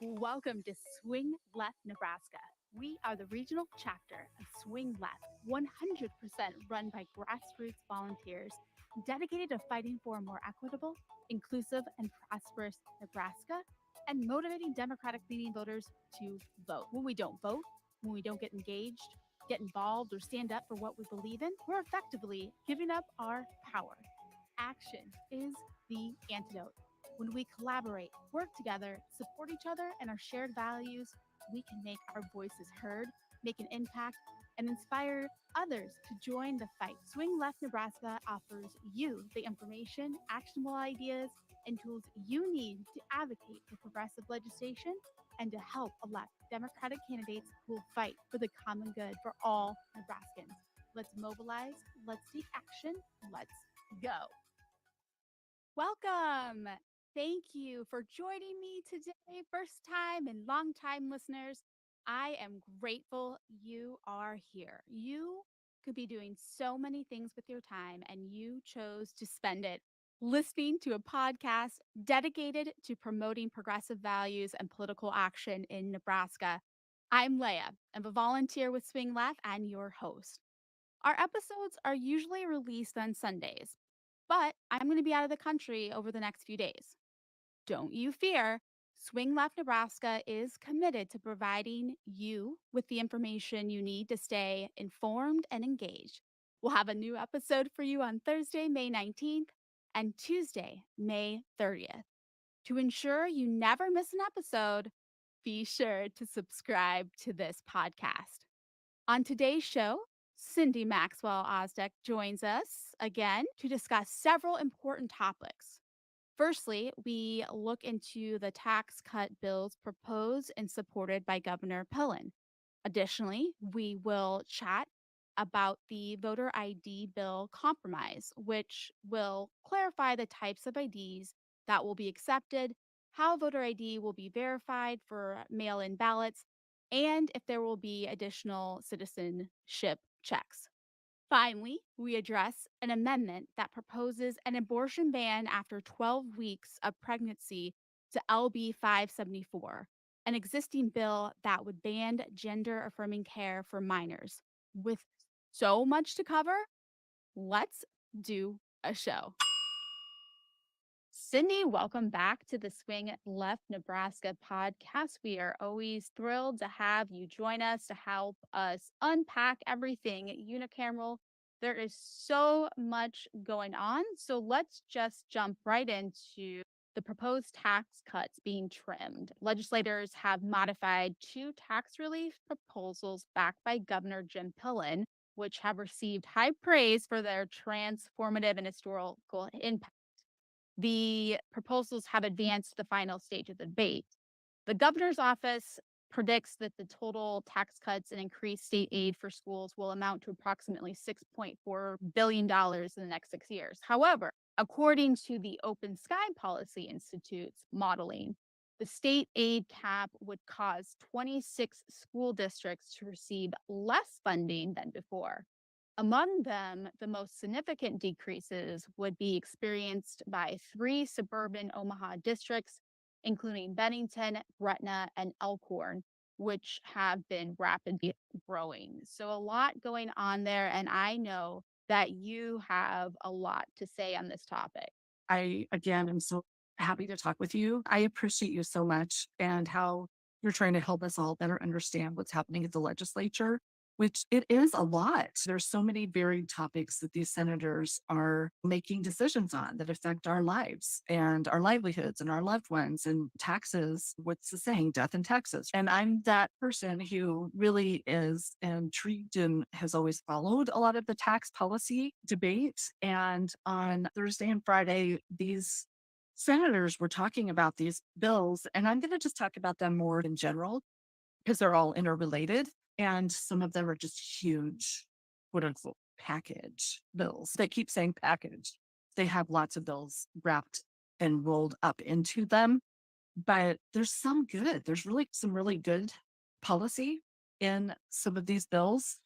Welcome to Swing Left, Nebraska. We are the regional chapter of Swing Left, 100% run by grassroots volunteers dedicated to fighting for a more equitable, inclusive, and prosperous Nebraska and motivating Democratic leaning voters to vote. When we don't vote, when we don't get engaged, get involved, or stand up for what we believe in, we're effectively giving up our power. Action is the antidote. When we collaborate, work together, support each other, and our shared values, we can make our voices heard, make an impact, and inspire others to join the fight. Swing Left Nebraska offers you the information, actionable ideas, and tools you need to advocate for progressive legislation and to help elect Democratic candidates who will fight for the common good for all Nebraskans. Let's mobilize, let's take action, let's go. Welcome. Thank you for joining me today, first time and long time listeners. I am grateful you are here. You could be doing so many things with your time, and you chose to spend it listening to a podcast dedicated to promoting progressive values and political action in Nebraska. I'm Leah. I'm a volunteer with Swing Left and your host. Our episodes are usually released on Sundays, but I'm going to be out of the country over the next few days. Don't you fear. Swing Left Nebraska is committed to providing you with the information you need to stay informed and engaged. We'll have a new episode for you on Thursday, May 19th and Tuesday, May 30th. To ensure you never miss an episode, be sure to subscribe to this podcast. On today's show, Cindy Maxwell-Ostdiek joins us again to discuss several important topics. Firstly, we look into the tax cut bills proposed and supported by Governor Pullen. Additionally, we will chat about the voter ID bill compromise, which will clarify the types of IDs that will be accepted, how voter ID will be verified for mail in ballots, and if there will be additional citizenship checks. Finally, we address an amendment that proposes an abortion ban after 12 weeks of pregnancy to LB 574, an existing bill that would ban gender affirming care for minors. With so much to cover, let's do a show. Cindy, welcome back to the Swing Left Nebraska podcast. We are always thrilled to have you join us to help us unpack everything unicameral. There is so much going on. So let's just jump right into the proposed tax cuts being trimmed. Legislators have modified two tax relief proposals backed by Governor Jim Pillen, which have received high praise for their transformative and historical impact. The proposals have advanced to the final stage of the debate. The governor's office predicts that the total tax cuts and increased state aid for schools will amount to approximately $6.4 billion in the next 6 years. However, according to the Open Sky Policy Institute's modeling, the state aid cap would cause 26 school districts to receive less funding than before. Among them, the most significant decreases would be experienced by 3 suburban Omaha districts, including Bennington, Gretna, and Elkhorn, which have been rapidly growing. So a lot going on there, and I know that you have a lot to say on this topic. I, again, am so happy to talk with you. I appreciate you so much and how you're trying to help us all better understand what's happening at the legislature, which it is a lot. There's so many varied topics that these senators are making decisions on that affect our lives and our livelihoods and our loved ones and taxes. What's the saying? Death in Texas. And I'm that person who really is intrigued and has always followed a lot of the tax policy debate. And on Thursday and Friday, these senators were talking about these bills, and I'm going to just talk about them more in general because they're all interrelated. And some of them are just huge, quote unquote, package bills. They keep saying package. They have lots of bills wrapped and rolled up into them, but there's some good. There's really some really good policy in some of these bills.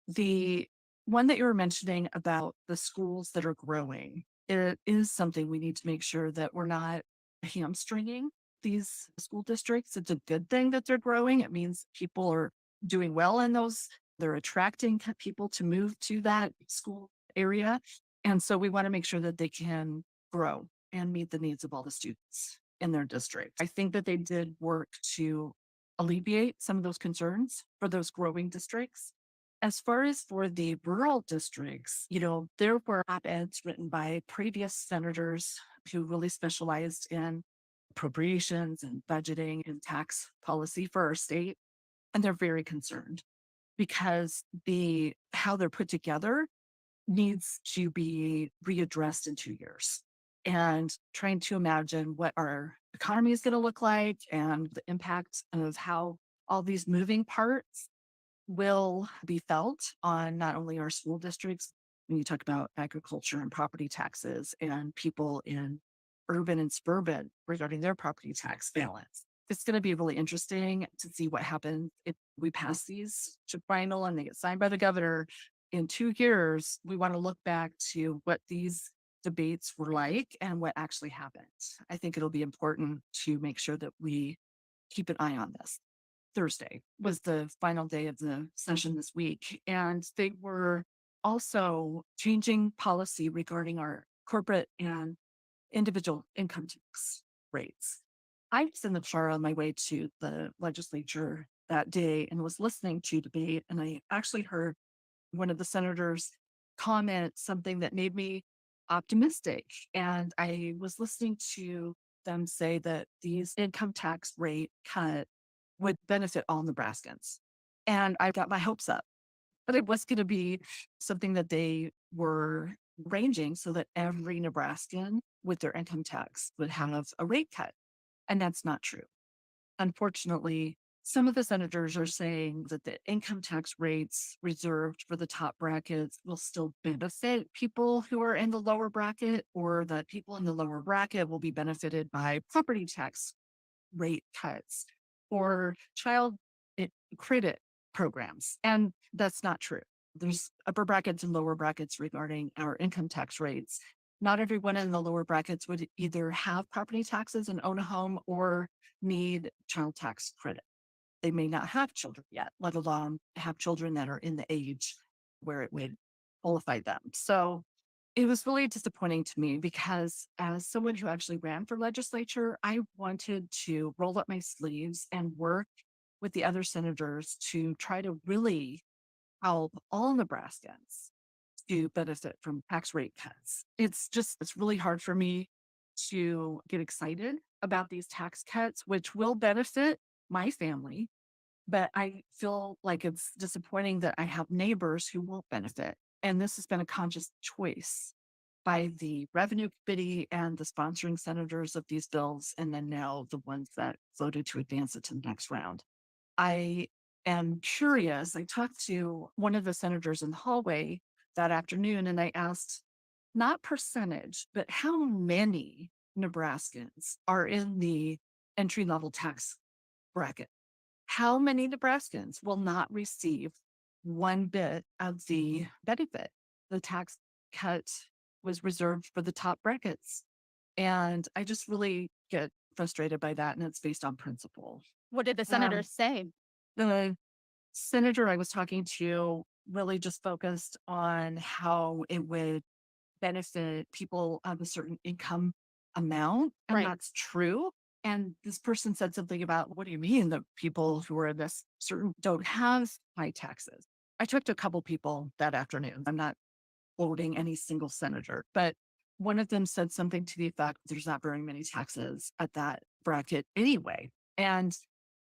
The one that you were mentioning about the schools that are growing, it is something we need to make sure that we're not hamstringing these school districts. It's a good thing that they're growing. It means people are doing well in those. They're attracting people to move to that school area. And so we want to make sure that they can grow and meet the needs of all the students in their district. I think that they did work to alleviate some of those concerns for those growing districts. As far as for the rural districts, there were op-eds written by previous senators who really specialized in appropriations and budgeting and tax policy for our state. And they're very concerned because how they're put together needs to be readdressed in 2 years. And trying to imagine what our economy is going to look like and the impact of how all these moving parts will be felt on not only our school districts, when you talk about agriculture and property taxes and people in urban and suburban regarding their property tax balance. It's going to be really interesting to see what happens if we pass these to final and they get signed by the governor in 2 years. We want to look back to what these debates were like and what actually happened. I think it'll be important to make sure that we keep an eye on this. Thursday was the final day of the session this week, and they were also changing policy regarding our corporate and individual income tax rates. I was in the car on my way to the legislature that day and was listening to debate, and I actually heard one of the senators comment something that made me optimistic. And I was listening to them say that these income tax rate cut would benefit all Nebraskans. And I got my hopes up, but it was going to be something that they were ranging so that every Nebraskan with their income tax would have a rate cut. And that's not true. Unfortunately, some of the senators are saying that the income tax rates reserved for the top brackets will still benefit people who are in the lower bracket, or that people in the lower bracket will be benefited by property tax rate cuts or child credit programs. And that's not true. There's upper brackets and lower brackets regarding our income tax rates. Not everyone in the lower brackets would either have property taxes and own a home or need child tax credit. They may not have children yet, let alone have children that are in the age where it would qualify them. So it was really disappointing to me because as someone who actually ran for legislature, I wanted to roll up my sleeves and work with the other senators to try to really help all Nebraskans to benefit from tax rate cuts. It's really hard for me to get excited about these tax cuts, which will benefit my family. But I feel like it's disappointing that I have neighbors who won't benefit. And this has been a conscious choice by the revenue committee and the sponsoring senators of these bills, and then now the ones that voted to advance it to the next round. I am curious. I talked to one of the senators in the hallway that afternoon and I asked, not percentage, but how many Nebraskans are in the entry level tax bracket? How many Nebraskans will not receive one bit of the benefit? The tax cut was reserved for the top brackets. And I just really get frustrated by that. And it's based on principle. What did the Um, senators say? the senator I was talking to really just focused on how it would benefit people of a certain income amount, and Right. that's true. And this person said something about, what do you mean that people who are this certain don't have high taxes? I talked to a couple people that afternoon. I'm not quoting any single senator, but one of them said something to the effect, there's not very many taxes at that bracket anyway. And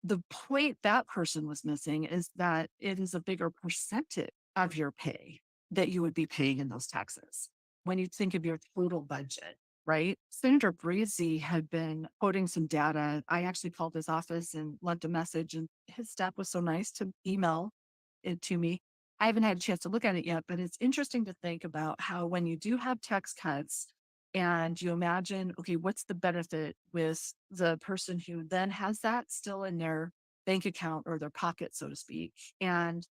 the point that person was missing is that it is a bigger percentage of your pay that you would be paying in those taxes when you think of your total budget, right? Senator Breezy had been quoting some data. I actually called his office and left a message, and his staff was so nice to email it to me. I haven't had a chance to look at it yet, but it's interesting to think about how when you do have tax cuts and you imagine, okay, what's the benefit with the person who then has that still in their bank account or their pocket, so to speak, and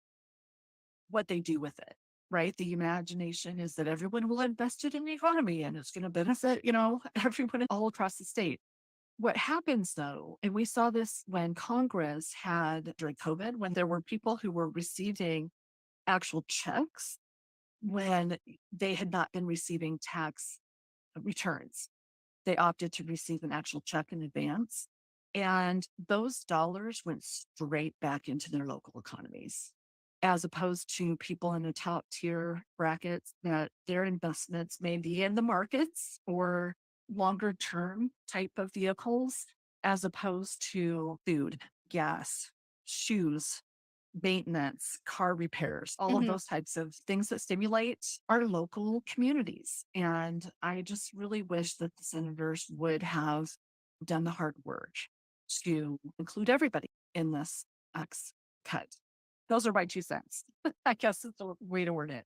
what they do with it, right? The imagination is that everyone will invest it in the economy and it's going to benefit, everyone all across the state. What happens though, and we saw this when Congress had during COVID, when there were people who were receiving actual checks when they had not been receiving tax returns. They opted to receive an actual check in advance. And those dollars went straight back into their local economies, as opposed to people in the top tier brackets that their investments may be in the markets or longer term type of vehicles, as opposed to food, gas, shoes, maintenance, car repairs, all of Mhm. those types of things that stimulate our local communities. And I just really wish that the senators would have done the hard work to include everybody in this X cut. Those are my 2 cents. I guess is the way to word it.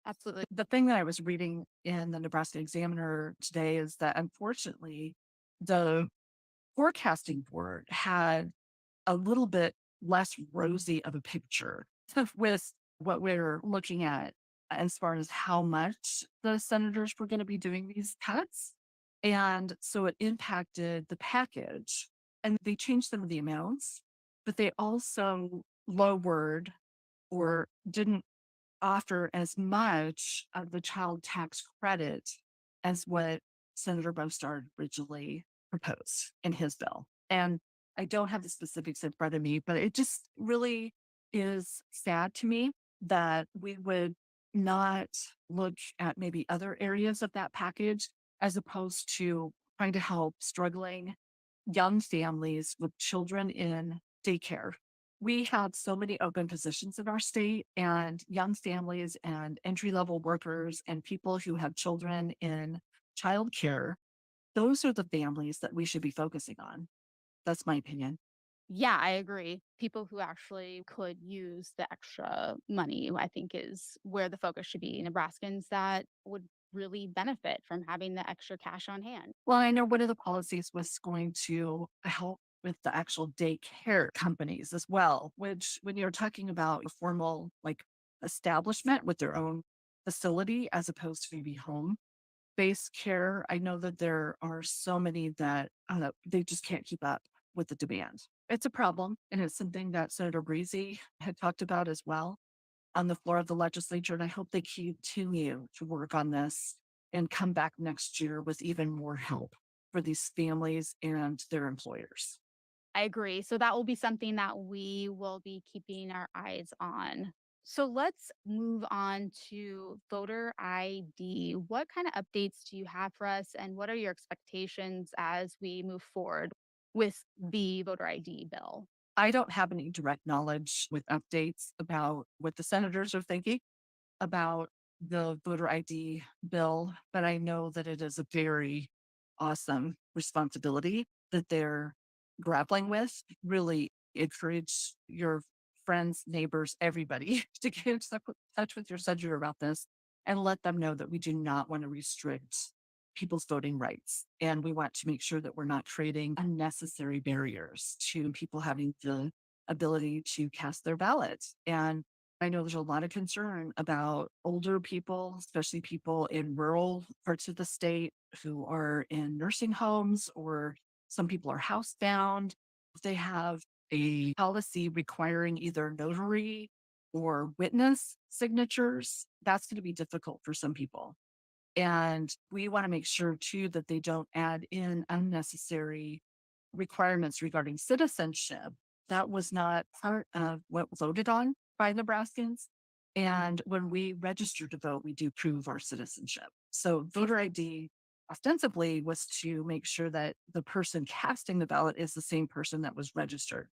Absolutely. The thing that I was reading in the Nebraska Examiner today is that unfortunately, the forecasting board had a little bit less rosy of a picture with what we're looking at as far as how much the senators were going to be doing these cuts. And so it impacted the package and they changed some of the amounts, but they also lowered or didn't offer as much of the child tax credit as what Senator Bostard originally proposed in his bill. And I don't have the specifics in front of me, but it just really is sad to me that we would not look at maybe other areas of that package as opposed to trying to help struggling young families with children in daycare. We have so many open positions in our state, and young families and entry level workers and people who have children in childcare. Those are the families that we should be focusing on. That's my opinion. Yeah, I agree. People who actually could use the extra money, I think, is where the focus should be. Nebraskans that would really benefit from having the extra cash on hand. Well, I know one of the policies was going to help with the actual daycare companies as well, which when you're talking about a formal like establishment with their own facility as opposed to maybe home based care, I know that there are so many that they just can't keep up with the demand. It's a problem, and it's something that Senator Breezy had talked about as well on the floor of the legislature. And I hope they continue to work on this and come back next year with even more help for these families and their employers. I agree. So that will be something that we will be keeping our eyes on. So let's move on to voter ID. What kind of updates do you have for us, and what are your expectations as we move forward with the voter ID bill? I don't have any direct knowledge with updates about what the senators are thinking about the voter ID bill, but I know that it is a very awesome responsibility that they're grappling with. Really encourage your friends, neighbors, everybody to get in touch with your senator about this and let them know that we do not want to restrict people's voting rights. And we want to make sure that we're not creating unnecessary barriers to people having the ability to cast their ballots. And I know there's a lot of concern about older people, especially people in rural parts of the state who are in nursing homes or some people are housebound. If they have a policy requiring either notary or witness signatures, that's going to be difficult for some people. And we want to make sure too that they don't add in unnecessary requirements regarding citizenship. That was not part of what was voted on by Nebraskans. And when we register to vote, we do prove our citizenship. So voter ID ostensibly was to make sure that the person casting the ballot is the same person that was registered.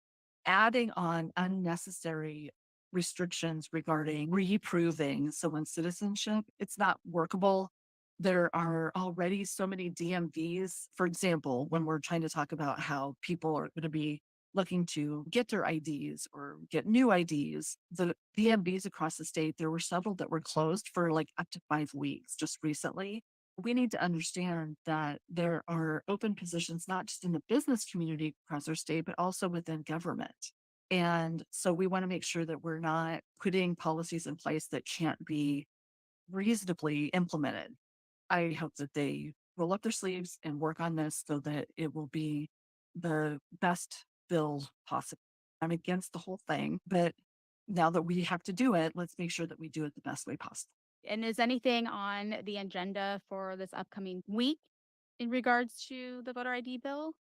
Adding on unnecessary restrictions regarding reproving someone's citizenship, it's not workable. There are already so many DMVs. For example, when we're trying to talk about how people are going to be looking to get their IDs or get new IDs, the DMVs across the state, there were several that were closed for like up to 5 weeks just recently. We need to understand that there are open positions, not just in the business community across our state, but also within government. And so we want to make sure that we're not putting policies in place that can't be reasonably implemented. I hope that they roll up their sleeves and work on this so that it will be the best bill possible. I'm against the whole thing, but now that we have to do it, let's make sure that we do it the best way possible. And is anything on the agenda for this upcoming week in regards to the voter ID bill?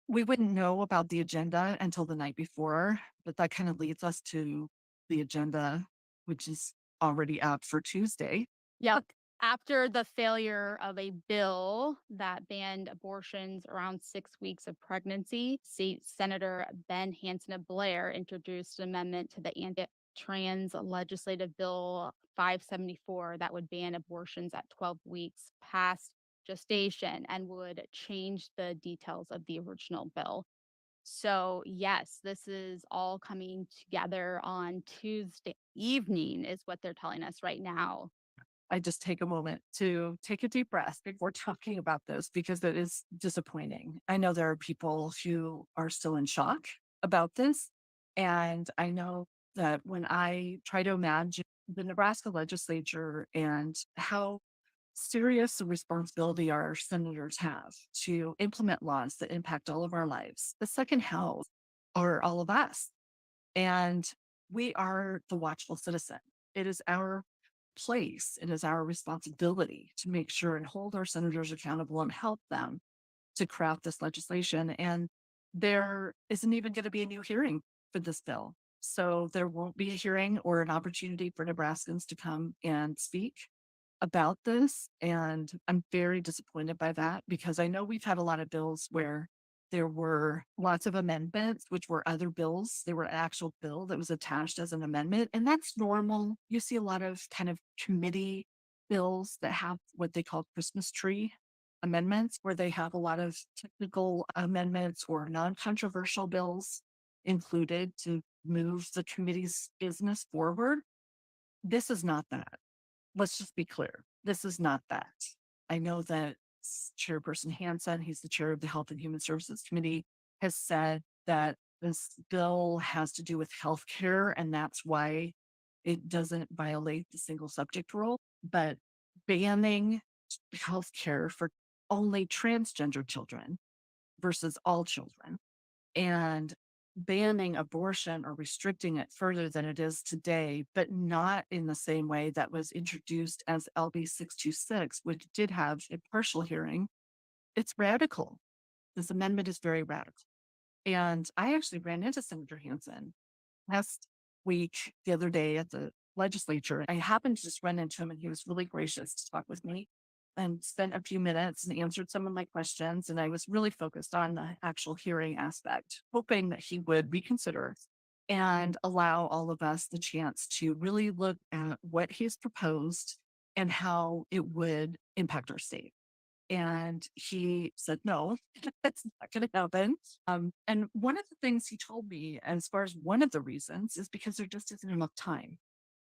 We wouldn't know about the agenda until the night before, but that kind of leads us to the agenda, which is already out for Tuesday. Yep. After the failure of a bill that banned abortions around 6 weeks of pregnancy, State Senator Ben Hansen of Blair introduced an amendment to the anti trans legislative bill 574 that would ban abortions at 12 weeks past gestation and would change the details of the original bill. So, yes, this is all coming together on Tuesday evening, is what they're telling us right now. I just take a moment to take a deep breath before talking about this because it is disappointing. I know there are people who are still in shock about this. And I know that when I try to imagine the Nebraska legislature and how serious a responsibility our senators have to implement laws that impact all of our lives, the second house are all of us. And we are the watchful citizen. It is our place, it is our responsibility to make sure and hold our senators accountable and help them to craft this legislation. And there isn't even going to be a new hearing for this bill. So there won't be a hearing or an opportunity for Nebraskans to come and speak about this. And I'm very disappointed by that because I know we've had a lot of bills where there were lots of amendments, which were other bills. They were an actual bill that was attached as an amendment. And that's normal. You see a lot of kind of committee bills that have what they call Christmas tree amendments, where they have a lot of technical amendments or non controversial bills included to move the committee's business forward. This is not that. Let's just be clear. This is not that. I know that Chairperson Hansen, he's the chair of the Health and Human Services Committee, has said that this bill has to do with healthcare, and that's why it doesn't violate the single subject rule. But banning healthcare for only transgender children versus all children and banning abortion or restricting it further than it is today, but not in the same way that was introduced as LB 626, which did have a partial hearing. It's radical. This amendment is very radical. And I actually ran into Senator Hansen last week, the other day at the legislature. I happened to just run into him and he was really gracious to talk with me and spent a few minutes and answered some of my questions. And I was really focused on the actual hearing aspect, hoping that he would reconsider and allow all of us the chance to really look at what he's proposed and how it would impact our state. And he said, no, that's not going to happen. And one of the things he told me, as far as one of the reasons, is because there just isn't enough time.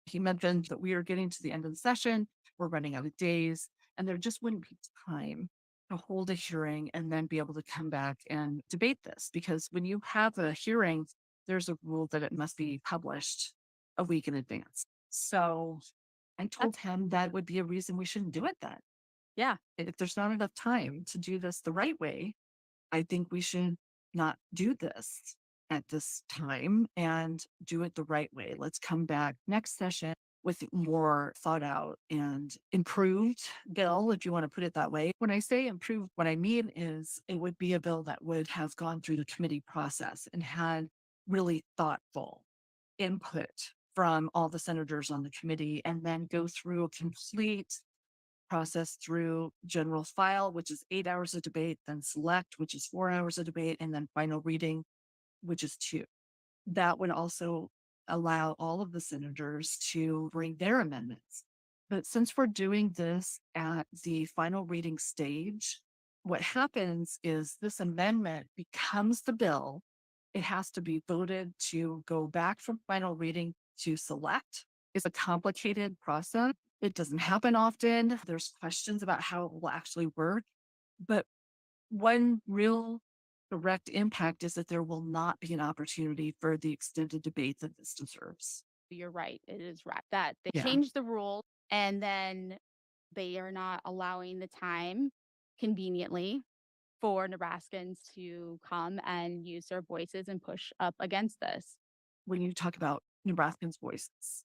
He mentioned that we are getting to the end of the session, we're running out of days, and there just wouldn't be time to hold a hearing and then be able to come back and debate this. Because when you have a hearing, there's a rule that it must be published a week in advance. So I That's, told him that would be a reason we shouldn't do it then. yeah. If there's not enough time to do this the right way, I think we should not do this at this time and do it the right way. Let's come back next session with more thought out and improved bill, if you want to put it that way. When I say improved, what I mean is it would be a bill that would have gone through the committee process and had really thoughtful input from all the senators on the committee and then go through a complete process through general file, which is 8 hours of debate, then select, which is 4 hours of debate, and then final reading, which is two. That would also allow all of the senators to bring their amendments. But since we're doing this at the final reading stage, what happens is this amendment becomes the bill. It has to be voted to go back from final reading to select. It's a complicated process. It doesn't happen often. There's questions about how it will actually work. But one real direct impact is that there will not be an opportunity for the extended debate that this deserves. You're right. It is right that they Yeah. changed the rule and then they are not allowing the time. conveniently for Nebraskans to come and use their voices and push up against this. When you talk about Nebraskans' voices,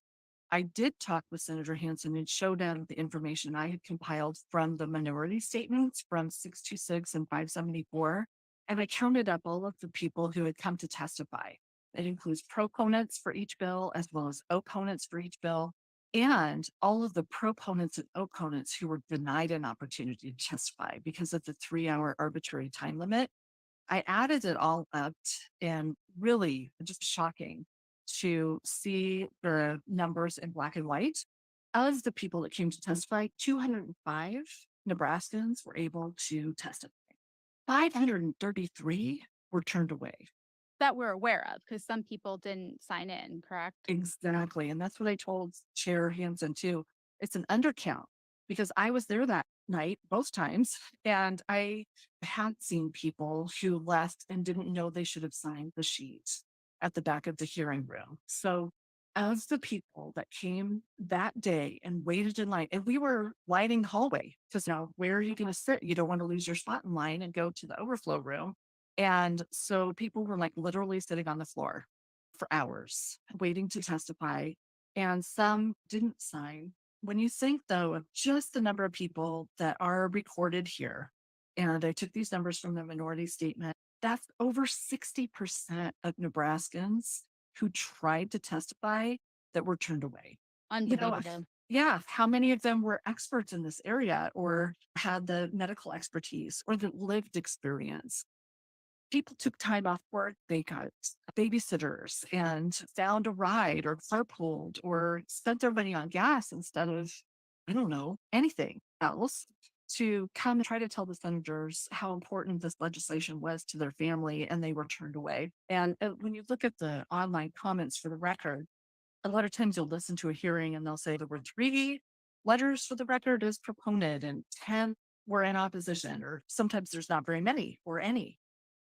I did talk with Senator Hansen and showed him the information I had compiled from the minority statements from 626 and 574. And I counted up all of the people who had come to testify. It includes proponents for each bill as well as opponents for each bill, and all of the proponents and opponents who were denied an opportunity to testify because of the 3 hour arbitrary time limit. I added it all up, and really just shocking to see the numbers in black and white. Of the people that came to testify, 205 Nebraskans were able to testify. 533 were turned away. That we're aware of, because some people didn't sign in, correct? Exactly. And that's what I told Chair Hansen too. It's an undercount because I was there that night both times, and I had seen people who left and didn't know they should have signed the sheet at the back of the hearing room. So of the people that came that day and waited in line, and we were lining hallway because now where are you going to sit? You don't want to lose your spot in line and go to the overflow room. And so people were like literally sitting on the floor for hours waiting to testify, and some didn't sign. When you think, though, of just the number of people that are recorded here, and I took these numbers from the minority statement, that's over 60% of Nebraskans who tried to testify that were turned away. You know, Unbelievable. yeah, how many of them were experts in this area or had the medical expertise or the lived experience? People took time off work. They got babysitters and found a ride or carpooled or spent their money on gas instead of, I don't know, anything else to come and try to tell the senators how important this legislation was to their family, and they were turned away. And when you look at the online comments for the record, a lot of times you'll listen to a hearing and they'll say there were 3 letters for the record as proponent and 10 were in opposition, or sometimes there's not very many or any.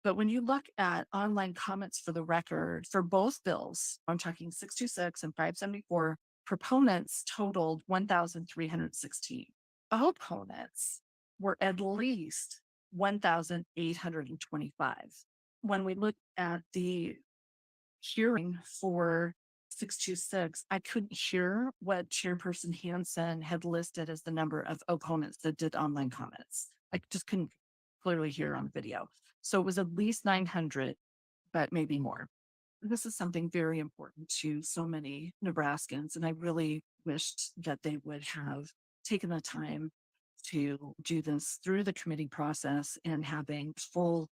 But when you look at online comments for the record for both bills, I'm talking 626 and 574, proponents totaled 1,316. Opponents were at least 1,825. When we look at the hearing for 626, I couldn't hear what Chairperson Hansen had listed as the number of opponents that did online comments. I just couldn't clearly hear on video. So it was at least 900, but maybe more. This is something very important to so many Nebraskans, and I really wished that they would have taken the time to do this through the committee process and having full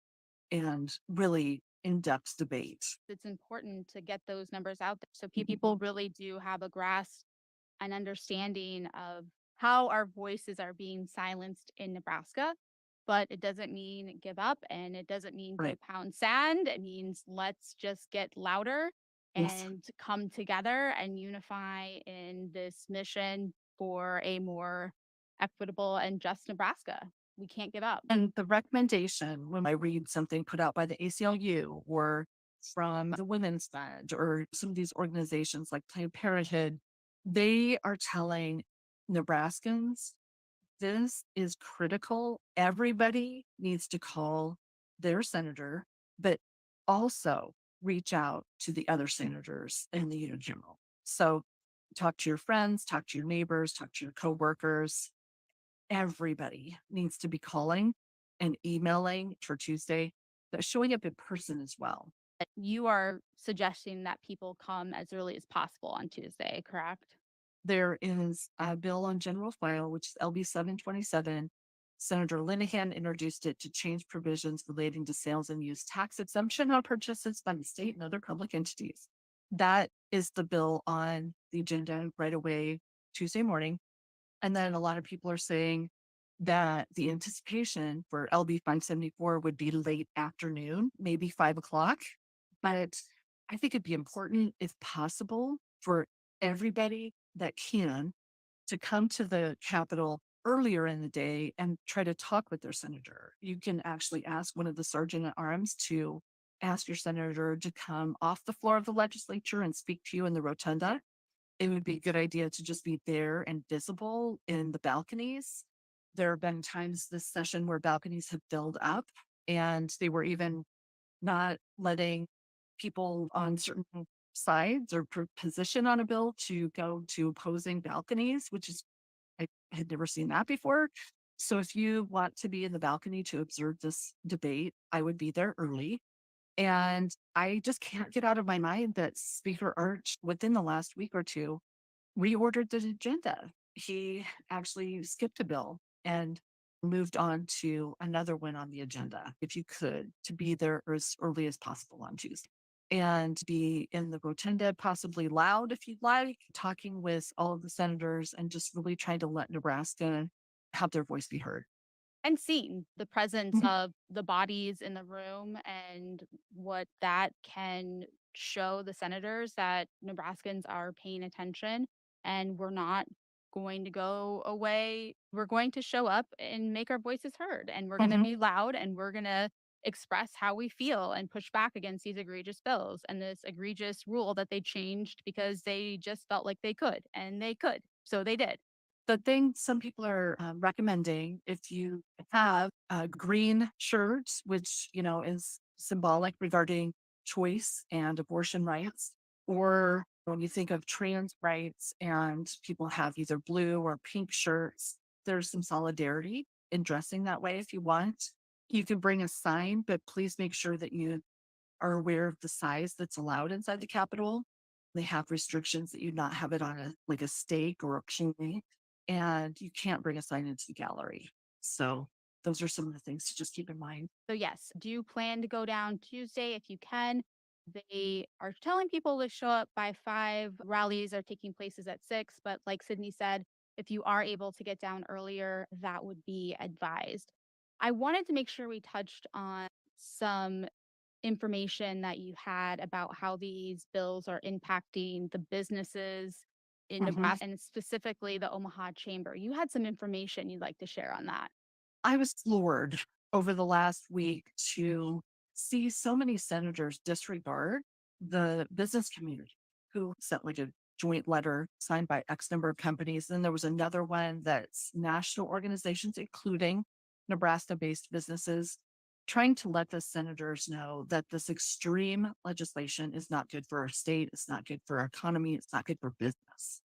and really in-depth debate. It's important to get those numbers out there so people really do have a grasp and understanding of how our voices are being silenced in Nebraska. But it doesn't mean give up, and it doesn't mean go Right. pound sand. It means let's just get louder Yes. and come together and unify in this mission for a more equitable and just Nebraska. We can't give up. And the recommendation, when I read something put out by the ACLU or from the Women's Fund or some of these organizations like Planned Parenthood, they are telling Nebraskans this is critical. Everybody needs to call their senator, but also reach out to the other senators in the unicameral. So talk to your friends, talk to your neighbors, talk to your coworkers. Everybody needs to be calling and emailing for Tuesday, but showing up in person as well. You are suggesting that people come as early as possible on Tuesday, correct? There is a bill on general file, which is LB 727. Senator Linehan introduced it to change provisions relating to sales and use tax exemption on purchases by the state and other public entities. That is the bill on the agenda right away Tuesday morning. And then a lot of people are saying that the anticipation for LB 574 would be late afternoon, maybe 5 o'clock. But I think it'd be important, if possible, for everybody that can to come to the Capitol earlier in the day and try to talk with their senator. You can actually ask one of the sergeant at arms to ask your senator to come off the floor of the legislature and speak to you in the rotunda. It would be a good idea to just be there and visible in the balconies There have been times this session where balconies have filled up and they were even not letting people on certain sides or position on a bill to go to opposing balconies, which is, I had never seen that before. So if you want to be in the balcony to observe this debate, I would be there early. And I just can't get out of my mind that Speaker Arch, within the last week or two, reordered the agenda. He actually skipped a bill and moved on to another one on the agenda, if you could, to be there as early as possible on Tuesday and be in the rotunda, possibly loud if you'd like, talking with all of the senators and just really trying to let Nebraska have their voice be heard. And seen the presence Mhm, of the bodies in the room and what that can show the senators that Nebraskans are paying attention and we're not going to go away. We're going to show up and make our voices heard and we're going to mhm. be loud and we're going to express how we feel and push back against these egregious bills and this egregious rule that they changed because they just felt like they could and they could. So they did. The thing some people are recommending, if you have a green shirt, which, is symbolic regarding choice and abortion rights, or when you think of trans rights and people have either blue or pink shirts, there's some solidarity in dressing that way if you want. You can bring a sign, but please make sure that you are aware of the size that's allowed inside the Capitol. They have restrictions that you not have it on like a stake or a pole, and you can't bring a sign into the gallery. So those are some of the things to just keep in mind. So, yes, do plan to go down Tuesday if you can. They are telling people to show up by 5. Rallies are taking places at 6. But, like Sydney said, if you are able to get down earlier, that would be advised. I wanted to make sure we touched on some information that you had about how these bills are impacting the businesses in Mhm. Nebraska and specifically the Omaha Chamber. You had some information you'd like to share on that. I was floored over the last week to see so many senators disregard the business community who sent like a joint letter signed by X number of companies. Then there was another one that's national organizations, including Nebraska based businesses, trying to let the senators know that this extreme legislation is not good for our state. It's not good for our economy. It's not good for business,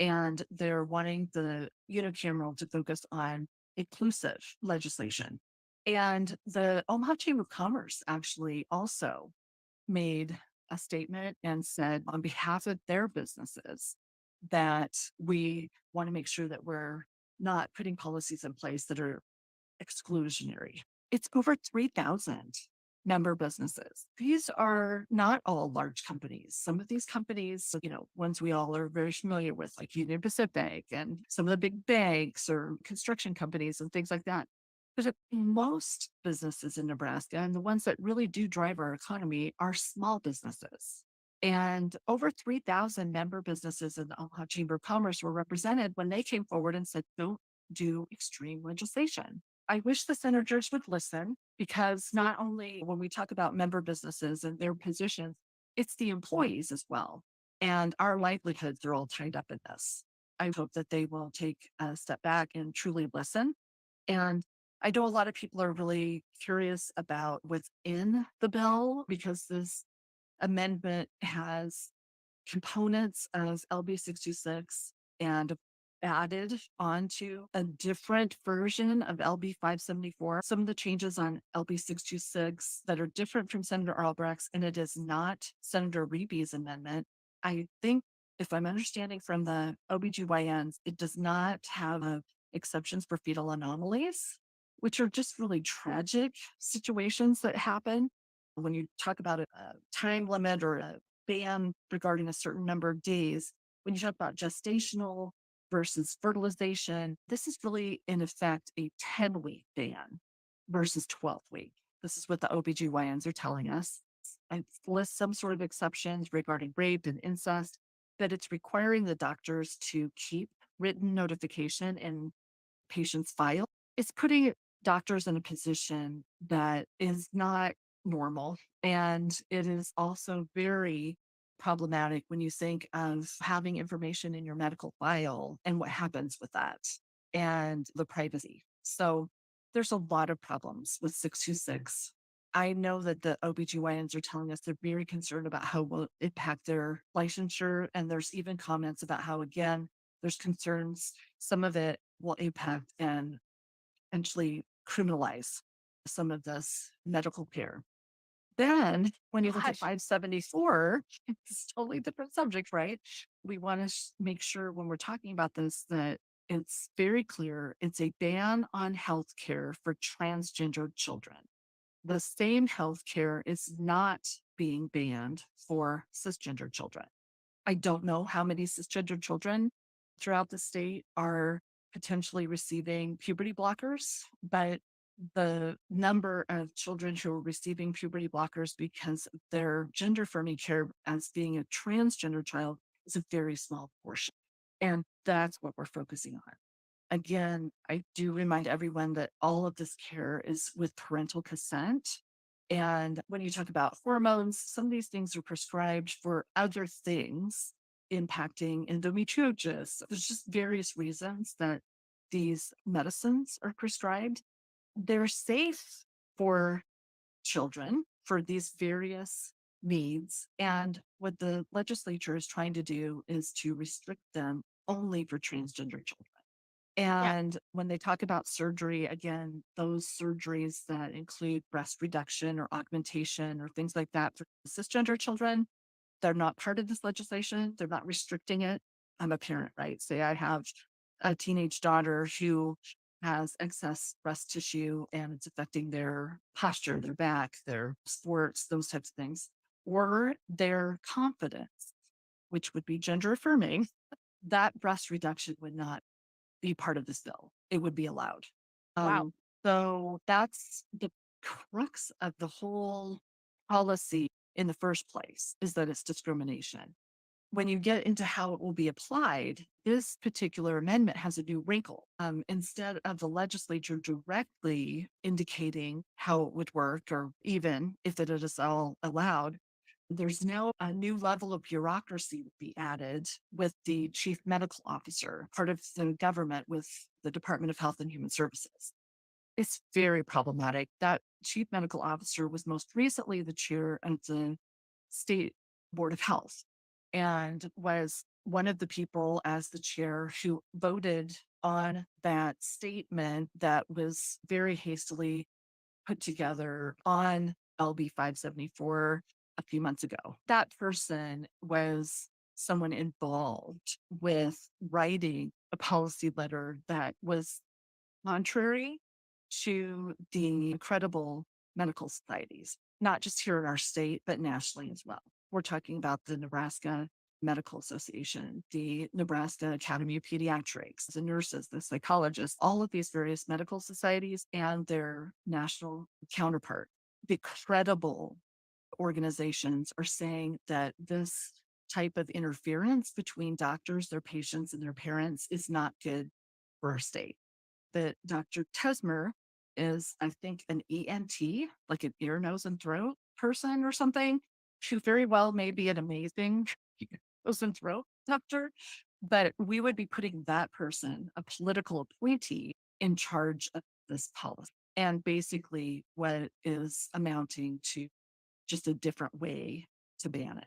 and they're wanting the unicameral to focus on inclusive legislation. And the Omaha Chamber of Commerce actually also made a statement and said, on behalf of their businesses, that we want to make sure that we're not putting policies in place that are exclusionary. It's over 3,000 member businesses. These are not all large companies. Some of these companies, ones we all are very familiar with, like Union Pacific and some of the big banks or construction companies and things like that. But most businesses in Nebraska and the ones that really do drive our economy are small businesses. And over 3,000 member businesses in the Omaha Chamber of Commerce were represented when they came forward and said, don't do extreme legislation. I wish the senators would listen, because not only when we talk about member businesses and their positions, it's the employees as well. And our livelihoods are all tied up in this. I hope that they will take a step back and truly listen. And I know a lot of people are really curious about what's in the bill, because this amendment has components of LB 626 and added onto a different version of LB 574. Some of the changes on LB 626 that are different from Senator Albrecht's, and it is not Senator Reeby's amendment. I think, if I'm understanding from the OBGYNs, it does not have exceptions for fetal anomalies, which are just really tragic situations that happen when you talk about a time limit or a ban regarding a certain number of days. When you talk about gestational versus fertilization, this is really, in effect, a 10-week ban versus 12-week. This is what the OBGYNs are telling us. It lists some sort of exceptions regarding rape and incest, but it's requiring the doctors to keep written notification in patient's file. It's putting doctors in a position that is not normal. And it is also very problematic when you think of having information in your medical file and what happens with that. and the privacy. So there's a lot of problems with 626. I know that the OBGYNs are telling us they're very concerned about how it will impact their licensure. And there's even comments about how, again, there's concerns some of it will impact and potentially criminalize some of this medical care. Then when you look at Gosh, 574, it's a totally different subject, right? We want to make sure when we're talking about this that it's very clear it's a ban on health care for transgender children. The same health care is not being banned for cisgender children. I don't know how many cisgender children throughout the state are potentially receiving puberty blockers, but the number of children who are receiving puberty blockers because of their gender affirming care as being a transgender child is a very small portion. And that's what we're focusing on. Again, I do remind everyone that all of this care is with parental consent. And when you talk about hormones, some of these things are prescribed for other things impacting endometriosis. There's just various reasons that these medicines are prescribed. They're safe for children for these various needs. And what the legislature is trying to do is to restrict them only for transgender children. yeah, And when they talk about surgery, again, those surgeries that include breast reduction or augmentation or things like that for cisgender children, they're not part of this legislation. They're not restricting it. I'm a parent, right? Say I have a teenage daughter who has excess breast tissue and it's affecting their posture, their back, their sports, those types of things, or their confidence, which would be gender affirming. That breast reduction would not be part of this bill. It would be allowed. wow. Um, so that's the crux of the whole policy in the first place is that it's discrimination. When you get into how it will be applied, this particular amendment has a new wrinkle. Instead of the legislature directly indicating how it would work, or even if it is all allowed, there's now a new level of bureaucracy to be added with the chief medical officer, part of the government with the Department of Health and Human Services. It's very problematic. That chief medical officer was most recently the chair of the state board of health and was one of the people as the chair who voted on that statement that was very hastily put together on LB 574 a few months ago. That person was someone involved with writing a policy letter that was contrary to the credible medical societies, not just here in our state, but nationally as well. We're talking about the Nebraska Medical Association, the Nebraska Academy of Pediatrics, the nurses, the psychologists, all of these various medical societies and their national counterpart. The credible organizations are saying that this type of interference between doctors, their patients, and their parents is not good for our state. That Dr. Tesmer is, I think, an ENT, like an ear, nose, and throat person or something. She very well may be an amazing nose and throat doctor, but we would be putting that person, a political appointee, in charge of this policy. And basically, what is amounting to just a different way to ban it.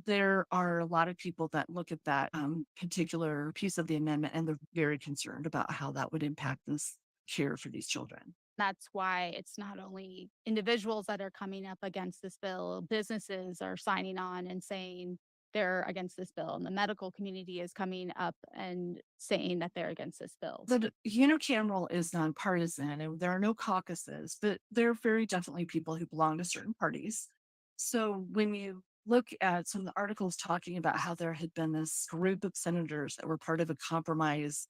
There are a lot of people that look at that particular piece of the amendment and they're very concerned about how that would impact this care for these children. That's why it's not only individuals that are coming up against this bill, businesses are signing on and saying they're against this bill, and the medical community is coming up and saying that they're against this bill. The unicameral is nonpartisan and there are no caucuses, but there are very definitely people who belong to certain parties. So when you look at some of the articles talking about how there had been this group of senators that were part of a compromise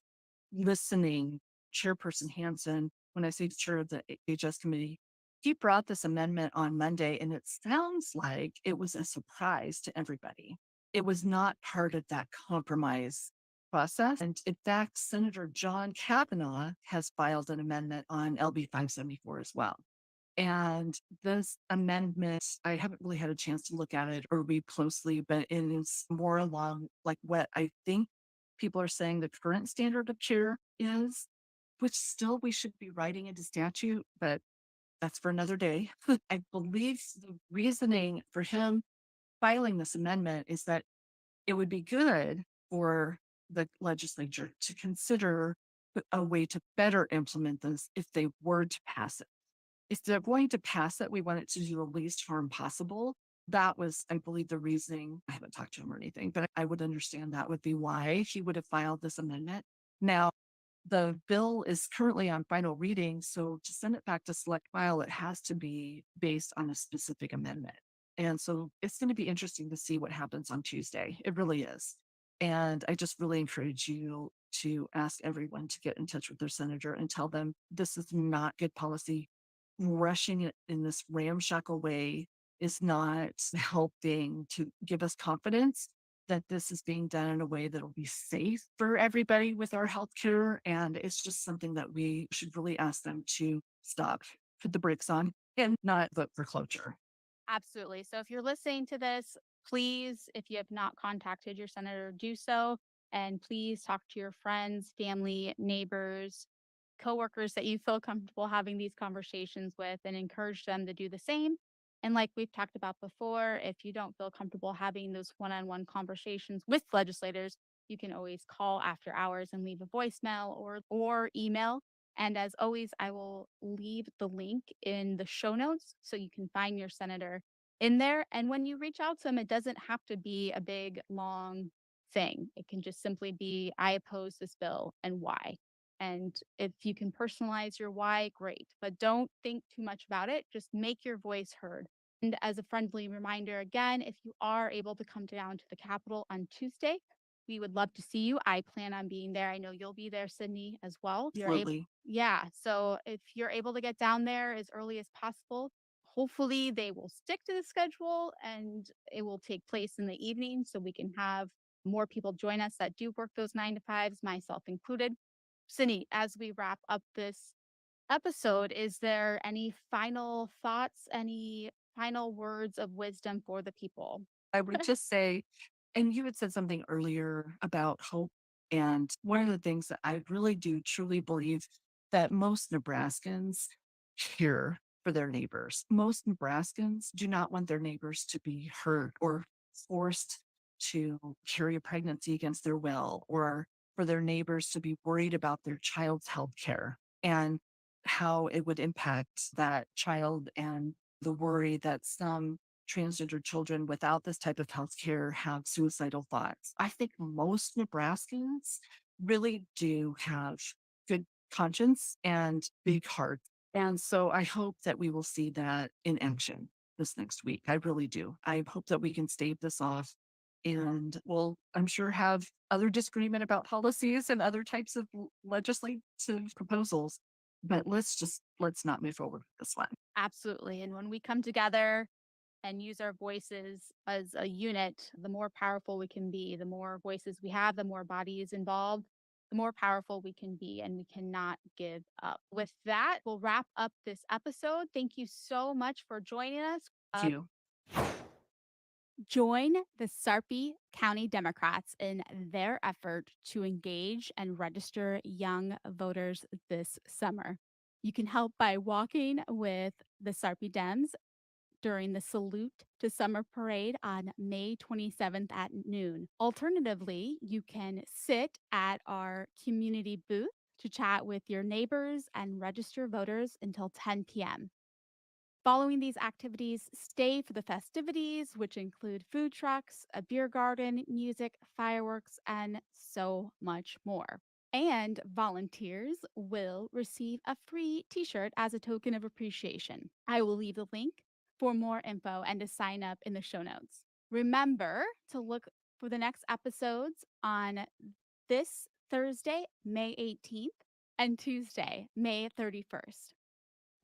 listening, Chairperson Hansen, when I say chair of the HS committee, he brought this amendment on Monday, and it sounds like it was a surprise to everybody. It was not part of that compromise process. And in fact, Senator John Kavanaugh has filed an amendment on LB 574 as well. And this amendment, I haven't really had a chance to look at it or read closely, but it is more along like what I think people are saying the current standard of care is, which still we should be writing into statute, but that's for another day. I believe the reasoning for him filing this amendment is that it would be good for the legislature to consider a way to better implement this if they were to pass it. If they're going to pass it, we want it to do the least harm possible. That was, I believe, the reasoning. I haven't talked to him or anything, but I would understand that would be why he would have filed this amendment. Now, the bill is currently on final reading, so to send it back to select file, it has to be based on a specific amendment. And so it's going to be interesting to see what happens on Tuesday. It really is. And I just really encourage you to ask everyone to get in touch with their senator and tell them this is not good policy. Rushing it in this ramshackle way is not helping to give us confidence that this is being done in a way that will be safe for everybody with our healthcare. And it's just something that we should really ask them to stop, put the brakes on, and not vote for cloture. Absolutely. So if you're listening to this, please, if you have not contacted your senator, do so. And please talk to your friends, family, neighbors, coworkers that you feel comfortable having these conversations with and encourage them to do the same. And like we've talked about before, if you don't feel comfortable having those one-on-one conversations with legislators, you can always call after hours and leave a voicemail or email. And as always, I will leave the link in the show notes so you can find your senator in there. And when you reach out to them, it doesn't have to be a big, long thing. It can just simply be, I oppose this bill and why. And if you can personalize your why, great. But don't think too much about it. Just make your voice heard. And as a friendly reminder, again, if you are able to come down to the Capitol on Tuesday, we would love to see you. I plan on being there. I know you'll be there, Sydney, as well. You're able, Absolutely. yeah. So if you're able to get down there as early as possible, hopefully they will stick to the schedule and it will take place in the evening so we can have more people join us that do work those 9 to 5s, myself included. Sydney, as we wrap up this episode, is there any final thoughts, any final words of wisdom for the people? I would just say, and you had said something earlier about hope. And one of the things that I really do truly believe that most Nebraskans care for their neighbors. Most Nebraskans do not want their neighbors to be hurt or forced to carry a pregnancy against their will, or for their neighbors to be worried about their child's health care and how it would impact that child, and the worry that some transgender children without this type of health care have suicidal thoughts. I think most Nebraskans really do have good conscience and big hearts. And so I hope that we will see that in action this next week. I really do. I hope that we can stave this off, and we'll, I'm sure, have other disagreement about policies and other types of legislative proposals. But let's not move forward with this one. Absolutely. And when we come together and use our voices as a unit, the more powerful we can be. The more voices we have, the more bodies involved, the more powerful we can be, and we cannot give up. With that, we'll wrap up this episode. Thank you so much for joining us. Thank you. Join the Sarpy County Democrats in their effort to engage and register young voters this summer. You can help by walking with the Sarpy Dems during the Salute to Summer Parade on May 27th at noon. Alternatively, you can sit at our community booth to chat with your neighbors and register voters until 10 p.m. Following these activities, stay for the festivities, which include food trucks, a beer garden, music, fireworks, and so much more. And volunteers will receive a free t shirt as a token of appreciation. I will leave the link for more info and to sign up in the show notes. Remember to look for the next episodes on this Thursday, May 18th, and Tuesday, May 31st.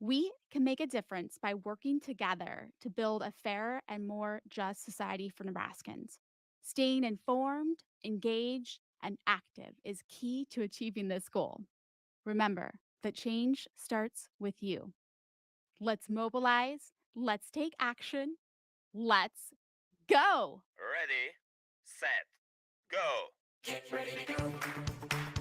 We can make a difference by working together to build a fairer and more just society for Nebraskans. Staying informed, engaged, and active is key to achieving this goal. Remember that change starts with you. Let's mobilize, let's take action, let's go. Ready, set, go. Get ready to go.